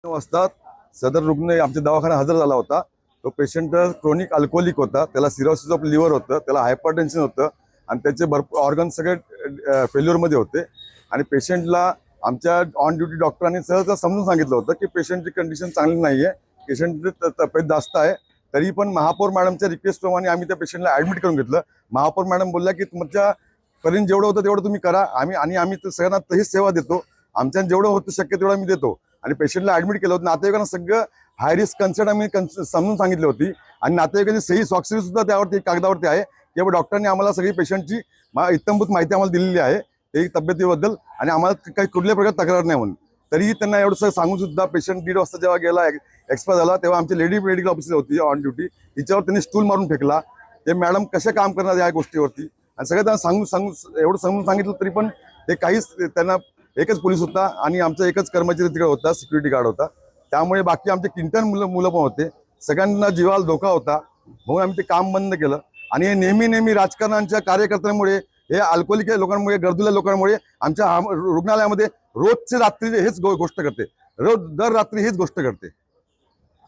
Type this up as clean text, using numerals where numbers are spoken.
वाजता सदर रुग्ण आमच्या दवाखान्यात हजर झाला होता। तो पेशंट क्रोनिक अल्कोहोलिक होता, त्याला सिरोसिस ऑफ लिव्हर होतं, त्याला हायपरटेन्शन होतं आणि त्याचे भरपूर ऑर्गन सगळे फेल्युअरमध्ये होते। आणि पेशंटला आमच्या ऑन ड्युटी डॉक्टरांनी सहज समजून सांगितलं होतं की पेशंटची कंडिशन चांगली नाही आहे, पेशंटची तब्येत जास्त आहे। तरी पण महापौर मॅडमच्या रिक्वेस्टप्रमाणे आम्ही त्या पेशंटला ॲडमिट करून घेतलं। महापौर मॅडम बोलल्या की तुमच्या पर्यंत जेवढं होतं तेवढं तुम्ही करा, आम्ही सगळ्यांना तशीच सेवा देतो, आमच्यानं जेवढं होतं शक्य तेवढं आम्ही देतो। आणि पेशंटला ॲडमिट केलं होतं। नातेवाईकांना सगळं हाय रिस्क कन्सर्ट आम्ही समजून सांगितली होती आणि नातेवाईकांची सही स्वाक्षरी सुद्धा त्यावरती कागदावरती आहे की डॉक्टरांनी आम्हाला सगळी पेशंटची इत्थंभूत माहिती आम्हाला दिलेली आहे ते तब्येतीबद्दल आणि आम्हाला काही कुठल्या प्रकारे तक्रार नाही म्हणून। तरीही त्यांना एवढं सांगून सुद्धा पेशंट 1:30 वाजता जेव्हा गेला एक्सपायर झाला तेव्हा आमची लेडी मेडिकल ऑफिसर होती ऑन ड्युटी, तिच्यावर त्यांनी स्टूल मारून फेकला। ते मॅडम कसे काम करणार या गोष्टीवरती आणि सगळं त्यांना सांगून एवढं समजून सांगितलं तरी पण ते काहीच, त्यांना एकच पोलीस होता आणि आमचा एकच कर्मचारी तिकडे होता, सिक्युरिटी गार्ड होता, त्यामुळे बाकी आमचे किंटन मुलं पण होते, सगळ्यांना जीवाला धोका होता म्हणून आम्ही ते काम बंद केलं। आणि हे नेहमी राजकारणाच्या कार्यकर्त्यांमुळे, हे अल्कोहोलिक लोकांमुळे, गरजुल्या लोकांमुळे आमच्या रुग्णालयामध्ये रोजचे रात्री हेच गोष्ट करते, दर रात्री हेच गोष्ट करते।